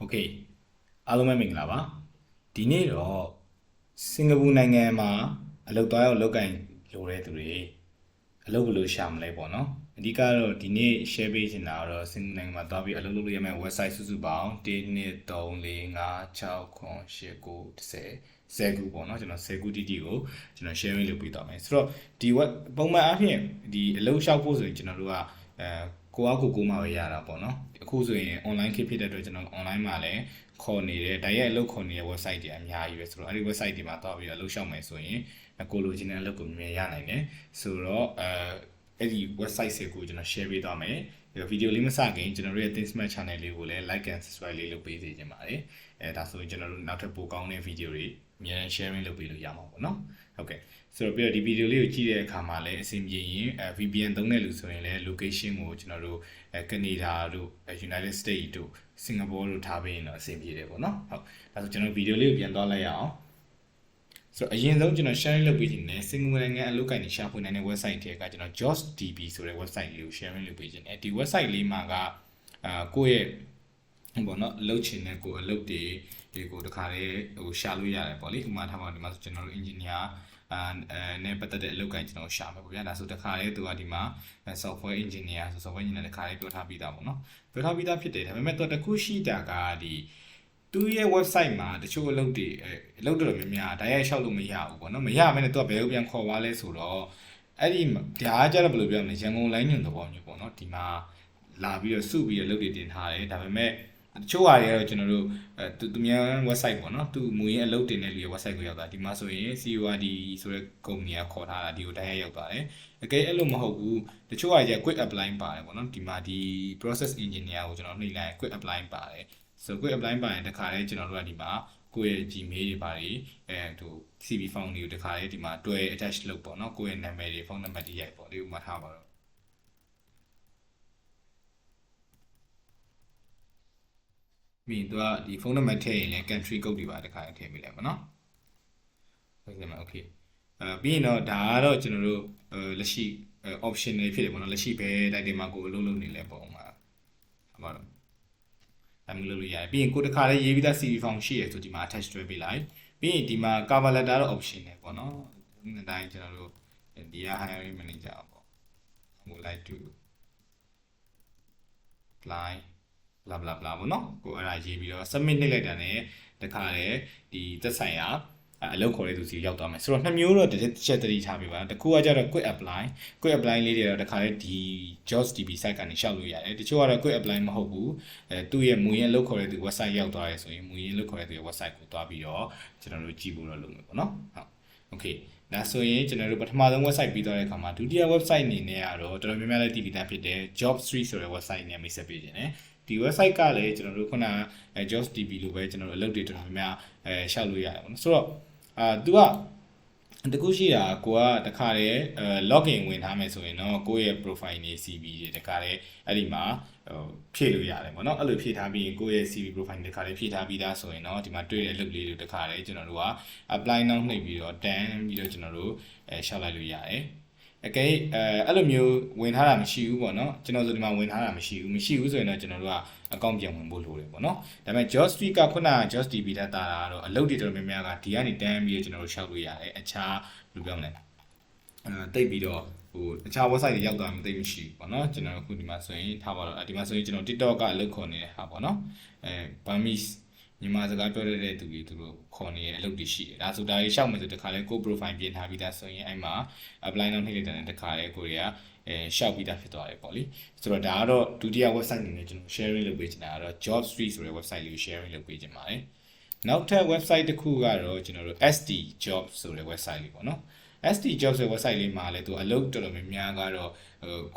โอเคအားလုံးပဲမင်္ဂလာပါဒီနေ့တော့စင်ကာပူနိုင်ငံမှာအလုပ်သွားရောက်လုပ်ကိုင်လိုတဲ့သူတွေအလုပ်ဘယ်လိုရှာမလဲပေါ့နော်အဓိကတော့ဒီနေ့ share ပေးချင်တာကတော့စင်ကာပူနိုင်ငံမှာသွားပြီးအလုပ်လုပ်လို့ရမယ့် website စုစုပေါင်း1 2 3 4 5 6 9 8 9 10ခုပေါ့နော်ကျွန်တော်10ခုတိတိကိုကျွန်တော် sharing လုပ်ပေးသွားမယ်ဆိုတော့ဒီ web ပုံမှန်အားဖြင့်ဒီအလုပ်ရှောက်ဖို့ဆိုရင်ကျွန်တော်တို့ကကိုယ့်အကူကိုမှပဲရတာပေါ့နော်အခုဆိုရင် online ခေတ်ဖြစ်တဲ့အတွက်ကျွန်တော် online မှာလည်းခေါ်နေတဲ့ဒါရဲ့အလုပ်ခေါ်နေတဲ့ website တွေအများကြီးပဲဆိုတော့အဲ့ဒီ website တွေမှာသွားပြီးတော့အလုပ်ရှောက်မယ်ဆိုရင်ကိုလိုချင်တဲ့အလုပ်ကိုမြင်ရနိုင်တယ်ဆိုတော့အဲ့ဒီ website တွေကိုကျွန်တော် share ပေးသွားမယ်ဗီဒီယိုလေးမစခင်ကျွန်တော်တို့ရဲ့ Think Smart Channel လေးကိုလည်း like and subscribe လေးလုပ်ပေးစေချင်ပါတယ်ဒါဆိုရင်ကျွန်တော်တို့နောက်ထပ်ပိုကောင်းတဲ့ဗီဒီယိုတွေအများကြီး sharing လုပ်ပေးလို့ရမှာပေါ့နော်ဟုတ်ကဲ့ဆိုတော့ပြီးတော့ဒီဗီဒီယိုလေးကိုကြည့်တဲ့အခါမှာလည်းအဆင်ပြေရင် VPN သုံးတဲ့လူဆိုရင်လည်း location ကိုကျွန်တော်တို့ကနေဒါတို့ United States တို့ Singapore တို့ထားပေးရင်တော့အဆင်ပြေတယ်ပေါ့နော်ဟုတ်ဒါဆိုကျွန်တော်ဗီဒီယိုလေးကိုပြန်သွားလိုက်ရအောင်ဆိုတော့အရင်ဆုံးကျွန်တော် sharing လုပ်ပေးခြင်းနဲ့စင်ကာပူနိုင်ငံအလုပ်ကိုင်နေရှာဖွေနိုင်တဲ့ website တွေကကျွန်တော် JobsDB ဆိုတဲ့ website လေးကို sharing လုပ်ပေးခြင်းနဲ့ဒီ website လေးမှာကကိုယ့်ရဲ့ပေါ့နော်လုပ်ချင်တဲ့ကိုယ်အလုပ်တွေကိုတခါလေဟိုရှာလို့ရတယ်ပေါ့လေဥပမာထားပါဒီမှာဆိုကျွန်တော်တို့ engineer နဲ့ပတ်သက်တဲ့အလုပ်ကိုင်ကျွန်တော်ရှာမယ်ပေါ့ဗျာဒါဆိုတခါလေသူကဒီမှာ software engineer ဆို software engineer တခါလေပြောထားပြီးသားပေါ့နော်ပြောထားပြီးသားဖြစ်တယ်ဒါပေမဲ့တော့တခုရှိတာကဒီသူရဲ့ website မှာတချို့အလုပ်တွေအလုပ်တော်များများတိုက်ရိုက်လျှောက်လို့မရဘူးပေါ့နော်မရဘဲနဲ့သူကဘယ်လိုပြန်ခေါ်သွားလဲဆိုတော့အဲ့ဒီဒါကကြတော့ဘယ်လိုပြောမလဲရန်ကုန်လိုင်းညွန်သဘောမျိုးပေါ့နော်ဒီမှာလာပြီးတော့စုပြီးတော့လုပ်တွေတင်ထားတယ်ဒါပေမဲ့တချို့ဟာတွေကတော့ကျွန်တော်တို့သူများ website ပေါ့နော်သူမူရင်းအလုပ်တင်တဲ့လူရဲ့ website ကိုရောက်တာဒီမှာဆိုရင် CORD ဆိုတဲ့ကုမ္ပဏီကခေါ်ထားတာဒီကိုတိုက်ရိုက်ရောက်သွားတယ်အကယ်အဲ့လိုမဟုတ်ဘူးတချို့ဟာကြီး quick apply ပါတယ်ပေါ့နော်ဒီမှာဒီ process engineer ကိုကျွန်တော်နှိပ်လိုက် quick apply ပါတယ်ဆို quick apply ပါရင်တခါလေကျွန်တော်တို့ကဒီမှာကိုယ့်ရဲ့ Gmail တွေပါတယ်ဟို CV form တွေကိုတခါလေဒီမှာတွဲ attach လုပ်ပေါ့နော်ကိုယ့်ရဲ့နာမည်တွေဖုန်းနံပါတ်တွေရိုက်ပေါ့ဒီဥပမာထားပါတော့ပြီးရင်သူကဒီဖုန်းနံပါတ်ထည့်ရင်လည်း country code တွေပါတခါလေထည့်ပေးလိုက်ပါနော်ဟုတ်ကဲ့ပါ okay ပြီးရင်တော့ဒါကတော့ကျွန်တော်တို့လက်ရှိ option တွေဖြစ်တယ်ပေါ့နော်လက်ရှိပဲတိုက်တင်မှာကိုအလုပ်လုပ်နေလဲပုံမှာဟုတ်ပါတော့အမျိုးလုပ်လို့ရတယ်ပြီးရင်ကိုတခါလေးရေးပြီးသား CV form ရှိရဆိုဒီမှာ attach တွဲပေးလိုက်ပြီးရင်ဒီမှာ cover letter တော့ option နဲ့ပေါ့နော်ဒီတိုင်းကျွန်တော်တို့ဒီက hiring manager ပေါ့ I would like to apply blah blah blah ပေါ့နော်ကိုအဲ့ဒါရေးပြီးတော့ submit နှိပ်လိုက်တာ ਨੇ တခါလေဒီသက်ဆိုင်ရာအလုပ်ခေါ်တဲ့သူစီရောက်သွားမယ်ဆိုတော့နှစ်မျိုးတော့တစ်ချက်တတိထားပြပါတခုကကြတော့ quick apply လေးတွေတော့တခါလေဒီ JobsDB site ကနေရှောက်လို့ရတယ်တချို့ကတော့ quick apply မဟုတ်ဘူးသူ့ရဲ့မူရင်းအလုပ်ခေါ်တဲ့သူ website ရောက်သွားရဲဆိုရင်မူရင်းအလုပ်ခေါ်တဲ့သူရဲ့ website ကိုတွားပြီးတော့ကျွန်တော်တို့ကြည့်ဖို့တော့လုပ်မယ်ပေါ့နော်ဟုတ် okay ဒါဆိုရင်ကျွန်တော်တို့ပထမဆုံး website ပြီးသွားတဲ့အခါမှာဒုတိယ website အနေနဲ့ကတော့တော်တော်များများလည်းတည်ပြီးသားဖြစ်တယ် Jobstreet ဆိုတဲ့ website နဲ့မိတ်ဆက်ပေးခြင်းတယ်ဒီ website ကလည်းကျွန်တော်တို့ခုနJobsDB လို့ပဲကျွန်တော်တို့အလုပ်တွေတော်တော်များများရှောက်လို့ရတယ်ပေါ့နော်ဆိုတော့သူကတခုရှိတာကိုကတခါတည်းlogin ဝင်ထားမယ်ဆိုရင်တော့ကိုယ့်ရဲ့ profile နေ CV တွေတခါတည်းအဲ့ဒီမှာဖြည့်လို့ရတယ်ပေါ့နော်အဲ့လိုဖြည့်ထားပြီးရင်ကိုယ့်ရဲ့ CV profile တခါတည်းဖြည့်ထားပြီးသားဆိုရင်တော့ဒီမှာတွေ့တဲ့အလုပ်လေးတွေတခါတည်းကျွန်တော်တို့က apply now နှိပ်ပြီးတော့ done ပြီးတော့ကျွန်တော်တို့ရှောက်လိုက်လို့ရတယ်အကဲအဲ့လိုမျိုးဝင်ထားတာမရှိဘူးပေါ့နော်ကျွန်တော်ဆိုဒီမှာဝင်ထားတာမရှိဘူးဆိုရင်တော့ကျွန်တော်တို့ကအကောင့်ပြန်ဝင်ဖို့လိုတယ်ပေါ့နော်ဒါပေမဲ့ JobStreet ကခုနက JobsDB တာကတော့အလုပ်တွေတော်တော်များများကဒီကနေတန်းပြီးကျွန်တော်တို့ရှောက်လို့ရတယ်အခြားဘယ်လိုပြောမလဲတိတ်ပြီးတော့ဟိုအခြား website တွေရောက်သွားမှမသိမရှိဘူးပေါ့နော်ကျွန်တော်အခုဒီမှာဆိုရင်ထားပါတော့ဒီမှာဆိုရင်ကျွန်တော် TikTok ကအလုပ်ခေါ်နေတဲ့ဟာပေါ့နော်Burmeseမြန်မာစကားပြောတဲ့သူတွေသူတို့ခေါ်နေတဲ့အလုပ်တွေရှိတယ်ဒါဆိုဒါတွေရှောက်မယ်ဆိုတခါလဲကို profile ပြင်ထားပြီးသားဆိုရင်အဲ့မှာ apply now နှိပ်လိုက်တဲ့တခါလဲကိုတွေကရှောက်ပြီးသားဖြစ်သွားတယ်ပေါ့လေဆိုတော့ဒါကတော့ဒုတိယ website အနေနဲ့ကျွန်တော် sharing လုပ်ပေးချင်တာကတော့ JobStreet ဆိုတဲ့ website လေးကို sharing လုပ်ပေးချင်ပါတယ်နောက်ထပ် website တစ်ခုကတော့ကျွန်တော်တို့ SD Job ဆိုတဲ့ website လေးပေါ့နော် SD Job ဆိုတဲ့ website လေးမှာလည်းသူအလုပ်တော်တော်များများကတော့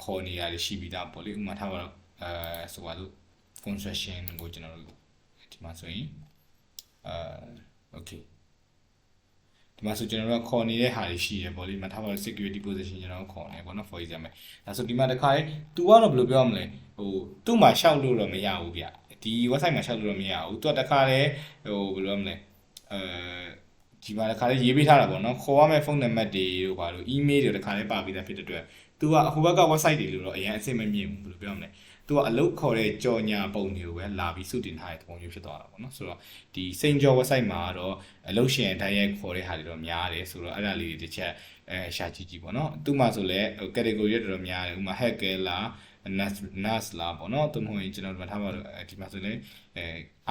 ခေါ်နေရတယ်ရှိပြီးသားပေါ့လေဥပမာထားပါတော့ဆိုပါလို့ construction ကိုကျွန်တော်တို့ဒီမှာဆိုရင်okay ဒီမှာဆိုကျွန်တော်တို့ခေါ်နေတဲ့ဟာတွေရှိတယ်ပေါ့လေမထားပါတော့ security position ကျွန်တော်ခေါ်နေပေါ့နော် for example ဒါဆိုဒီမှာတခါလေ तू ကတော့ဘယ်လိုပြောရမလဲဟိုသူ့မှာရှောက်လို့တော့မရဘူးဗျဒီ website မှာရှောက်လို့တော့မရဘူး तू တခါလေဟိုဘယ်လိုရမလဲဒီမှာတခါလေရေးပေးထားတာပေါ့နော်ခေါ်ရမယ့်ဖုန်းနံပါတ်တွေတို့ဘာလို့ email တွေတခါလေပါပြီးသားဖြစ်တဲ့အတွက် तू ကဟိုဘက်က website တွေလို့တော့အရင်အဆင်မမြင်ဘူးဘယ်လိုပြောရမလဲ သူကအလုပ်ခေါ်တဲ့ကြော်ညာပုံတွေကိုပဲလာပြီးစုတင်ထားတဲ့ပုံမျိုးဖြစ်သွားတာပေါ့နော်ဆိုတော့ဒီစိန်ကြော website မှာတော့အလုပ်ရှင်တိုင်းရဲ့ခေါ်တဲ့ဟာတွေတော့များတယ်ဆိုတော့အဲ့ဒါလေးတွေတစ်ချက်ရှာကြည့်ကြည့်ပေါ့နော်သူ့မှာဆိုလဲ category တွေတော်တော်များတယ်ဥပမာ hacker လား nas လားပေါ့နော်သူမဟုတ်ရင်ကျွန်တော်တို့ထားပါတော့ဒီမှာဆိုလဲ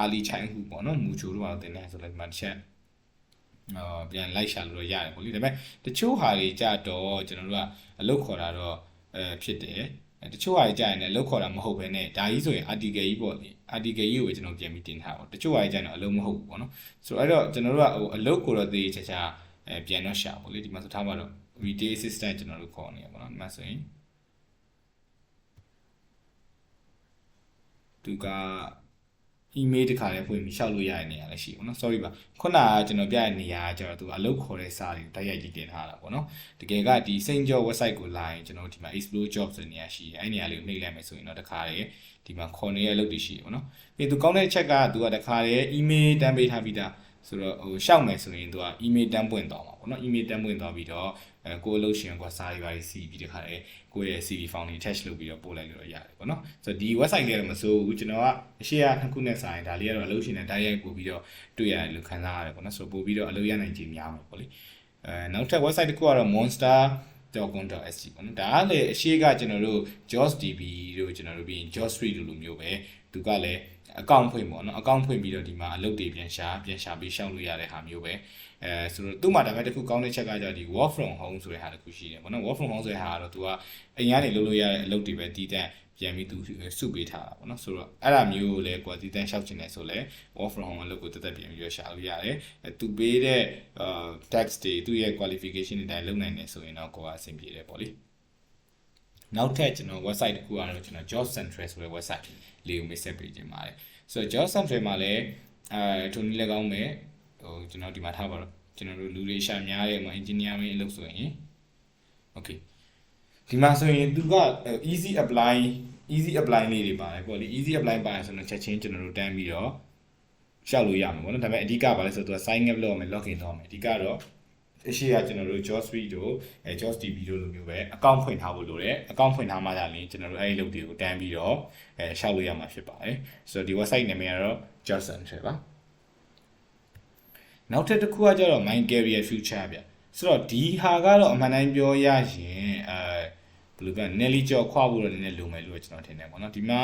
Ali Chaihu ပေါ့နော်မူချိုတို့ပါတင်နေဆိုလဲဒီမှာတစ်ချက်ပြန်လိုက်ရှာလို့ရတယ်ပေါ့လေဒါပေမဲ့တချို့ဟာတွေကြတော့ကျွန်တော်တို့ကအလုပ်ခေါ်တာတော့ဖြစ်တယ်တချို့ဟာတွေကြရင်လည်းအလုပ်ခေါ်တာမဟုတ်ဘဲနဲ့ဒါကြီးဆိုရင် article ကြီးပေါ့လေ article ကြီးကိုကျွန်တော်ပြန်ပြီးတင်ထားပါတချို့ဟာတွေကြရင်တော့အလုပ်မဟုတ်ဘူးပေါ့နော်ဆိုတော့အဲ့တော့ကျွန်တော်တို့ကဟိုအလုပ်ကိုတော့သေချာပြန်တော့ရှာပေါ့လေဒီမှာဆိုထားပါတော့ retail assistant ကျွန်တော်တို့ခေါ်နေရပေါ့နော်ဒီမှာဆိုရင်သူက email တခါလေးဖွင့်ပြီးရှောက်လို့ရတဲ့နေရာလည်းရှိပေါ့နော် sorry ပါခုနကကျွန်တော်ပြတဲ့နေရာကကျတော့သူအလုပ်ခေါ်တဲ့စာတွေတိုက်ရိုက်ကြီးတင်ထားတာပေါ့နော်တကယ်ကဒီ Saint Job website ကိုလာရင်ကျွန်တော်ဒီမှာ explore job ဆိုတဲ့နေရာရှိတယ်အဲ့နေရာလေးကိုနှိပ်လိုက်မယ်ဆိုရင်တော့တခါလေးဒီမှာခေါ်နေတဲ့အလုပ်တွေရှိတယ်ပေါ့နော်ပြီးသူကောင်းတဲ့ချက်ကသူကတခါလေး email တန်းပေးထားပြီးသားဆိုတော့ဟိုရှောက်မယ်ဆိုရင်သူက email တန်းပွင့်သွားမှာပေါ့နော် email တန်းပွင့်သွားပြီးတော့ကိုအလုပ်ရှင်ကစာတွေပါစီပြီးတခါလေးကိုယ့်ရဲ့ CV form တွေ attach လုပ်ပြီးတော့ပို့လိုက်လို့ရတယ်ပေါ့နော်ဆိုတော့ဒီ website လေးတော့မစိုးဘူးကျွန်တော်ကအရှိရနှစ်ခုနဲ့ဆိုင်ဒါလေးကတော့အလုပ်ရှင်နဲ့တိုက်ရိုက်ပို့ပြီးတော့တွေ့ရတယ်လို့ခံစားရတယ်ပေါ့နော်ဆိုပို့ပြီးတော့အလုပ်ရနိုင်ခြင်းများမှာပေါ့လေနောက်ထပ် website တစ်ခုကတော့ monster.com.sg ပေါ့နော်ဒါကလည်းအရှိကကျွန်တော်တို့ JobsDB တို့ကျွန်တော်တို့ပြီးရင် JobStreet လိုမျိုးပဲသူကလည်းအကောင့်ဖွင့်ပေါ့နော်အကောင့်ဖွင့်ပြီးတော့ဒီမှာအလုပ်တွေပြန်ရှာပြီးရှောက်လို့ရတဲ့ဟာမျိုးပဲဆိုတော့သူ့မှာဒါပေမဲ့တစ်ခုကောင်းတဲ့ချက်ကကြဒီ work from home ဆိုတဲ့ဟာတစ်ခုရှိတယ်ပေါ့နော် work from home ဆိုတဲ့ဟာကတော့သူကအိမ်ကနေလုပ်လို့ရတဲ့အလုပ်တွေပဲတည်တံ့ပြန်ပြီးသူစုပေးထားတာပေါ့နော်ဆိုတော့အဲ့ဒါမျိုးကိုလည်းကိုယ်တည်တံ့ရှောက်ချင်တယ်ဆိုလဲ work from home အလုပ်ကိုတက်တက်ပြန်ပြီးတော့ရှာလို့ရတယ်သူပေးတဲ့ tax တွေသူ့ရဲ့ qualification တွေတိုင်းလုပ်နိုင်တယ်ဆိုရင်တော့ကိုယ်ကအဆင်ပြေတယ်ပေါ့လေနောက်ထပ်ကျွန်တော် website တစ်ခုကတော့ကျွန်တော် Job Central ဆိုတဲ့ website လေးကိုမိတ်ဆက်ပေးခြင်းပါတယ်ဆိုတော့ Job Central မှာလည်းထုံနည်းလည်းကောင်းမယ်ဟိုကျွန်တော်ဒီမှာထားပါတော့ကျွန်တော်တို့လူတွေရှာများတဲ့မှာ engineering အလုပ်ဆိုရင် okay ဒီမှာဆိုရင်သူက easy apply လေးတွေပါတယ်ပေါ့လေ easy apply ပါတယ်ဆိုတော့ချက်ချင်းကျွန်တော်တို့တန်းပြီးတော့ရှောက်လို့ရမှာပေါ့နော်ဒါပေမဲ့အဓိကပါလဲဆိုတော့သူက sign up လုပ်ရမယ် login လုပ်ရမယ်အဓိကတော့အရှိကကျွန်တော်တို့ JobStreet တို့JobsDB တို့လိုမျိုးပဲအကောင့်ဖွင့်ထားဖို့လိုတယ်အကောင့်ဖွင့်ထားမှသာလျှင်ကျွန်တော်တို့အဲ့ဒီလုပ်တွေကိုတန်းပြီးတော့ရှောက်လို့ရမှာဖြစ်ပါတယ်ဆိုတော့ဒီ website နာမည်ကတော့ Job Central ပါနောက်ထပ်တစ်ခုကကျတော့ My Career Future ဗျဆိုတော့ဒီဟာကတော့အမှန်တိုင်းပြောရရင်ဘယ်လိုပြောနယ်လီကြော်ခွာဖို့တော့နည်းနည်းလိုမယ်လို့ကျွန်တော်ထင်တယ်ပေါ့နော်ဒီမှာ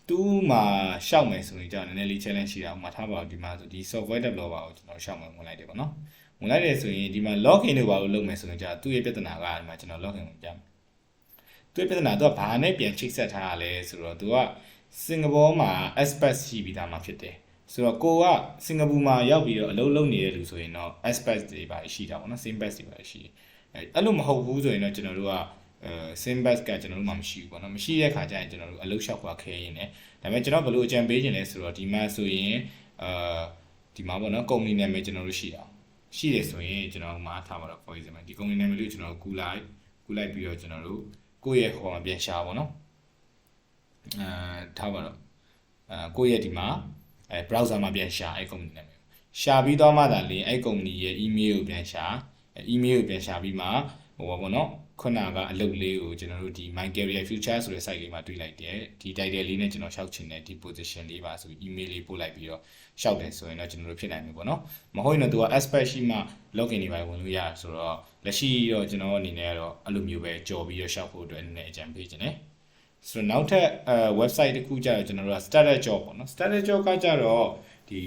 သူ့မှာရှောက်မယ်ဆိုရင်ကျတော့နည်းနည်းလေး challenge ရှိတာဥပမာထားပါတော့ဒီမှာဆိုဒီ software developer ကိုကျွန်တော်ရှောက်မယ်ဝင်လိုက်တယ်ပေါ့နော်ဝင်လိုက်တယ်ဆိုရင်ဒီမှာ login တွေပါလို့လုပ်မယ်ဆိုရင်ကျတော့သူ့ရဲ့ပြဿနာကဒီမှာကျွန်တော် login ဝင်ကြမယ်သူ့ရဲ့ပြဿနာသူကဘာနဲ့ပြန်ချိတ်ဆက်ထားရလဲဆိုတော့သူကစင်ကာပူမှာ expat ရှိပြီးသားမှာဖြစ်တယ်ဆိုတော့ကိုကစင်ကာပူမှာရောက်ပြီးတော့အလုပ်လုပ်နေတဲ့လူဆိုရင်တော့ expat တွေပါရှိတာပေါ့နော် Simbass တွေပါရှိအဲ့လိုမဟုတ်ဘူးဆိုရင်တော့ကျွန်တော်တို့ကSimbass ကကျွန်တော်တို့မှမရှိဘူးပေါ့နော်မရှိတဲ့ခါကျရင်ကျွန်တော်တို့အလုပ်လျှောက်ခွာခဲရင်းနဲ့ဒါပေမဲ့ကျွန်တော်ဘယ်လိုအကြံပေးခြင်းလဲဆိုတော့ဒီမှာဆိုရင်ဒီမှာပေါ့နော်ကုမ္ပဏီနာမည်ကျွန်တော်တို့ရှိတယ်ဆိုရင်ကျွန်တော်မှာထားပါတော့ for example ဒီကုမ္ပဏီနာမည်လေးကျွန်တော်ကူလိုက်ပြီးတော့ကျွန်တော်တို့ကိုယ့်ရဲ့ဟောမှာပြန်ရှာပါတော့ထားပါတော့ကိုယ့်ရဲ့ဒီမှာbrowser မှာပြန်ရှာအဲ့ကုမ္ပဏီနာမည်ရှာပြီးတော့မှသာလေအဲ့ကုမ္ပဏီရဲ့ email ကိုပြန်ရှာemail ကိုပြန်ရှာပြီးမှဟိုပါပေါ့နော်ခုနကအလုပ်လေးကိုကျွန်တော်တို့ဒီ My Career Future ဆိုတဲ့ site လေးမှာတွေ့လိုက်တယ်ဒီ title လေးနဲ့ကျွန်တော်ရှောက်ချင်တယ်ဒီ position လေးပါဆိုပြီး email လေးပို့လိုက်ပြီးတော့ရှောက်တယ်ဆိုရင်တော့ကျွန်တော်တို့ဖြစ်နိုင်ပြီပေါ့နော်မဟုတ်ရင်တော့သူက expert ရှိမှ login တွေပါဝင်လို့ရဆိုတော့လက်ရှိတော့ကျွန်တော်အနေနဲ့ကတော့အဲ့လိုမျိုးပဲကြော်ပြီးတော့ရှောက်ဖို့အတွက်နည်းနည်းအကြံပေးခြင်းတယ်ဆိုတော့နောက်ထပ် website တစ်ခုကျတော့ကျွန်တော်တို့က starter job ပေါ့နော် starter job ကကြတော့ဒ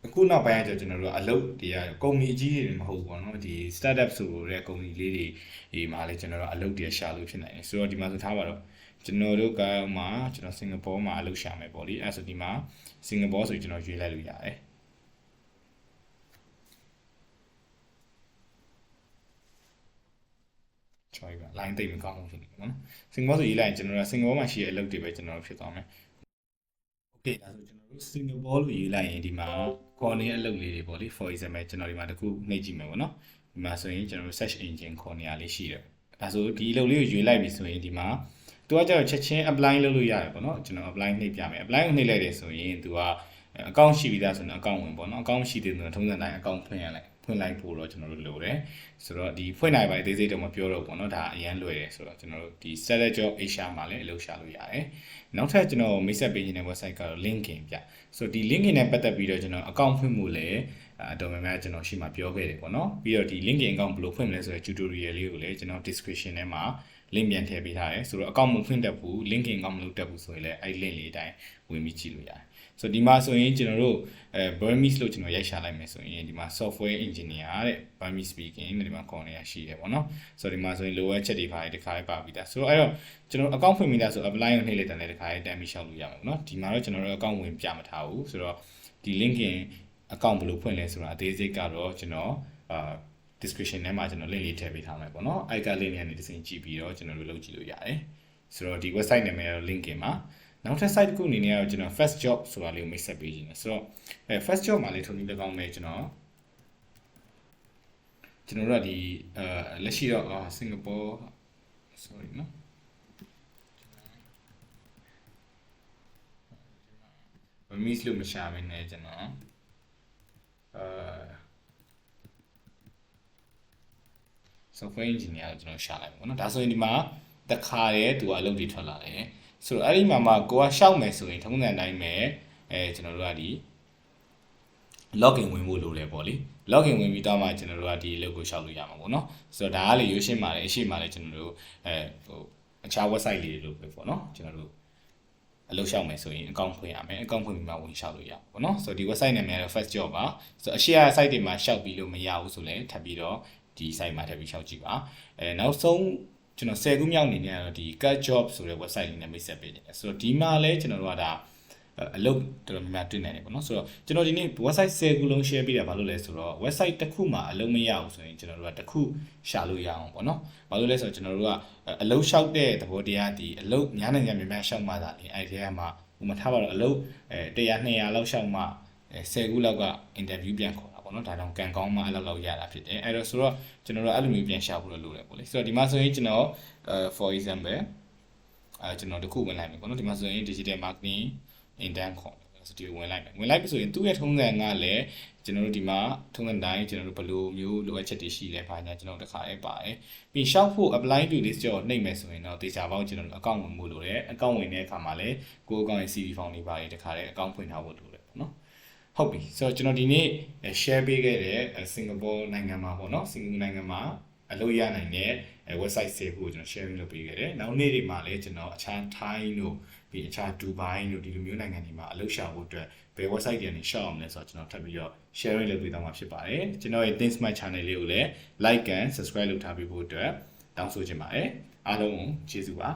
ီအခုနောက်ပိုင်းကျကျွန်တော်တို့အလုပ်တွေကကုမ္ပဏီအကြီးတွေမဟုတ်ဘူးပေါ့နော်ဒီ startup ဆိုတဲ့ကုမ္ပဏီလေးတွေဒီမှာလည်းကျွန်တော်တို့အလုပ်တွေရှာလို့ဖြစ်နိုင်တယ်ဆိုတော့ဒီမှာဆိုထားပါတော့ကျွန်တော်တို့ကမှကျွန်တော်စင်ကာပူမှာအလုပ်ရှာမယ်ပေါ့လေအဲဆိုဒီမှာစင်ကာပူဆိုကျွန်တော်ရွေးလိုက်လို့ရတယ်sorry ပါ line တိတ်မကောင်းဘူးဖြစ်နေပေါ့နော်စင်ကာပူဆိုရေးလိုက်ရင်ကျွန်တော်တို့စင်ကာပူမှာရှိတဲ့အလုပ်တွေပဲကျွန်တော်တို့ဖြစ်သွားမယ် okay ဒါဆိုကျွန်တော်တို့စင်ကာပူလို့ရေးလိုက်ရင်ဒီမှာခေါ်နေအလုပ်လေးတွေပေါ့လေ for example ကျွန်တော်ဒီမှာတခုနှိပ်ကြည့်မယ်ပေါ့နော်ဒီမှာဆိုရင်ကျွန်တော်တို့ search engine ခေါ်နေရလေးရှိတယ်ဒါဆိုဒီအလုပ်လေးကိုရွေးလိုက်ပြီဆိုရင်ဒီမှာသူကကျတော့ချက်ချင်း apply လုပ်လို့ရတယ်ပေါ့နော်ကျွန်တော် apply နှိပ်ပြမယ် apply ကိုနှိပ်လိုက်တယ်ဆိုရင်သူကအကောင့်ရှိပြီးသားဆိုတော့အကောင့်ဝင်ပေါ့နော်အကောင့်ရှိတဲ့ဆိုတော့ထုံးစံတိုင်းအကောင့်ဖွင့်ရလိုက် ဖွင့်လိုက်ဖို့တော့ကျွန်တော်တို့လိုတယ်ဆိုတော့ဒီဖွင့်နိုင်ပါသေးသေးတော့မပြောတော့ဘူးเนาะဒါအရန်လွယ်တယ်ဆိုတော့ကျွန်တော်တို့ဒီ Startup Job Asia မှာလည်းအလုပ်ရှာလို့ရတယ်နောက်ထပ်ကျွန်တော်မိတ်ဆက်ပေးခြင်းတဲ့ website ကတော့ LinkedIn ပြဆိုတော့ဒီ LinkedIn နဲ့ပတ်သက်ပြီးတော့ကျွန်တော် account ဖွင့်မှုလည်းအတော်များများကျွန်တော်ရှေ့မှာပြောခဲ့တယ်ပေါ့နော်ပြီးတော့ဒီ LinkedIn account ဘယ်လိုဖွင့်မလဲဆိုတဲ့ tutorial လေးကိုလည်းကျွန်တော် description ထဲမှာ link ပြန်ထည့်ပေးထားတယ်ဆိုတော့ account မဖွင့်တတ်ဘူး LinkedIn account မလုပ်တတ်ဘူးဆိုရင်လည်းအဲ့ link လေးအတိုင်းဝင်ပြီးကြည့်လို့ရတယ်ဆိုတော့ဒီမှာဆိုရင်ကျွန်တော်တို့Burmese လို့ကျွန်တော်ရိုက်ရှာလိုက်မယ်ဆိုရင်ဒီမှာ software engineer တဲ့ Burmese speaking ဒီမှာ corner ရှိတယ်ပေါ့နော်ဆိုတော့ဒီမှာဆိုရင် lower ချက်တွေပါတခါလေးပါပြီးသားဆိုတော့အဲ့တော့ကျွန်တော် account ဖွင့်ပြီးသားဆို apply ကိုနှိပ်လိုက်တယ်တခါလေးတန်းပြီးရှောက်လို့ရမှာပေါ့နော်ဒီမှာတော့ကျွန်တော်တို့ account ဝင်ပြမထားဘူးဆိုတော့ဒီ LinkedIn account ဘယ်လိုဖွင့်လဲဆိုတာအသေးစိတ်ကတော့ကျွန်တော်description ထဲမှာကျွန်တော် link လေးထည့်ပေးထားမယ်ပေါ့နော်အဲ့က link လေးကနေတစ်စင်ကြည့်ပြီးတော့ကျွန်တော်တို့လုပ်ကြည့်လို့ရတယ်ဆိုတော့ဒီ website နာမည်ကတော့ LinkedIn မှာနောက်ထပ် site တစ်ခုအနေနဲ့ကတော့ကျွန်တော် first job ဆိုတာလေးကိုမိတ်ဆက်ပေးခြင်းတယ်ဆိုတော့first job မှာလေးထုံနည်း၎င်းပဲကျွန်တော်တို့ကဒီလက်ရှိတော့စင်ကာပူ sorry နော်မီးလို့မရှာမင်းနဲ့ကျွန်တော်software engineer ကိုကျွန်တော်ရှာလိုက်ပါဘောနော်ဒါဆိုရင်ဒီမှာတခါတည်းသူကအလုပ်တွေထွက်လာတယ်ဆိုတော့အဲ့ဒီမှာကိုကရှောက်မယ်ဆိုရင်ထုံးစံတိုင်းပဲကျွန်တော်တို့ကဒီ login ဝင်ဖို့လိုတယ်ပေါ့လေ login ဝင်ပြီးတော့မှကျွန်တော်တို့ကဒီအလုပ်ကိုရှောက်လို့ရမှာပေါ့နော်ဆိုတော့ဒါကလေရွှေရှင်းပါတယ်အရှိမှလည်းကျွန်တော်တို့အခြား website လေးတွေလိုပဲပေါ့နော်ကျွန်တော်တို့အလုပ်ရှောက်မယ်ဆိုရင် account ဖွင့်ရမယ် account ဖွင့်ပြီးမှဝင်ရှောက်လို့ရပါပေါ့နော်ဆိုတော့ဒီ website နာမည်ကတော့ first job ပါဆိုတော့အရှိရ site တွေမှာရှောက်ပြီးလို့မရဘူးဆိုလည်းထပ်ပြီးတော့ဒီ site မှာထပ်ပြီးရှောက်ကြည့်ပါနောက်ဆုံးကျွန်တော်10ခုမြောက်အနေနဲ့ကတော့ဒီ cut job ဆိုတဲ့ website လေးနဲ့မိတ်ဆက်ပေးနေတယ်ဆိုတော့ဒီမှာလည်းကျွန်တော်တို့ကဒါအလုပ်တော်တော်များများတွေ့နိုင်တယ်ပေါ့နော်ဆိုတော့ကျွန်တော်ဒီနေ့ website 10ခုလုံး share ပေးတာဘာလို့လဲဆိုတော့ website တစ်ခုမှာအလုပ်မရဘူးဆိုရင်ကျွန်တော်တို့ကတစ်ခုရှာလို့ရအောင်ပေါ့နော်ဘာလို့လဲဆိုတော့ကျွန်တော်တို့ကအလုပ်လျှောက်တဲ့သဘောတရားဒီအလုပ်များနိုင်များများရှောက်မှသာလေအဲ့ဒီထဲမှာဟိုမှာထားပါတော့အလုပ်100 200လောက်ရှောက်မှ10ခုလောက်က interview ပြန်ခေါ်ပေါ့နော်ဒါတောင်ကန်ကောင်းမှအဲ့လောက်ရတာဖြစ်တယ်အဲ့တော့ဆိုတော့ကျွန်တော်တို့အဲ့လိုမျိုးပြန်ရှာဖို့လိုတယ်ပေါ့လေဆိုတော့ဒီမှာဆိုရင်ကျွန်တော် for example ကျွန်တော်တခုဝင်လိုက်မယ်ပေါ့နော်ဒီမှာဆိုရင် digital marketing intern ခေါ်တယ်ဆိုဒီဝင်လိုက်ပြီဆိုရင်သူ့ရဲ့ထုံးစံကလည်းကျွန်တော်တို့ဒီမှာထုံးစံတိုင်းကျွန်တော်တို့ဘယ်လိုမျိုးလိုအပ်ချက်တွေရှိလဲဘာညာကျွန်တော်တခါလေးပါတယ်ပြီးရှောက်ဖို့ apply to list ကြောနှိပ်မယ်ဆိုရင်တော့တေချာပေါင်းကျွန်တော်တို့ account ဝင်ဖို့လိုတယ် account ဝင်တဲ့အခါမှာလည်းကိုယ့် account ရဲ့ CV form တွေပါတယ်တခါလေး account ဖွင့်ထားဖို့လိုတယ်ပေါ့နော်ဟုတ်ပြီဆိုတော့ကျွန်တော်ဒီနေ့ share ပေးခဲ့တဲ့စင်ကာပူနိုင်ငံမှာပေါ့နော်စင်ကာပူနိုင်ငံမှာအလုပ်ရနိုင်တဲ့ website 10ခုကိုကျွန်တော် sharing လုပ်ပေးခဲ့တယ်နောက်နေ့တွေမှာလည်းကျွန်တော်အခြား Thai တို့ပြီးအခြား Dubai တို့ဒီလိုမျိုးနိုင်ငံတွေမှာအလုပ်ရှာဖို့အတွက်ဘယ် website တွေနဲ့ရှောက်အောင်လဲဆိုတော့ကျွန်တော်ထပ်ပြီးတော့ sharing လုပ်ပေးသွားမှာဖြစ်ပါတယ်ကျွန်တော်ရဲ့ Think Smart channel လေးကိုလည်း like and subscribe လုပ်ထားပေးဖို့အတွက်တောင်းဆိုချင်ပါတယ်အားလုံးကိုကျေးဇူးပါ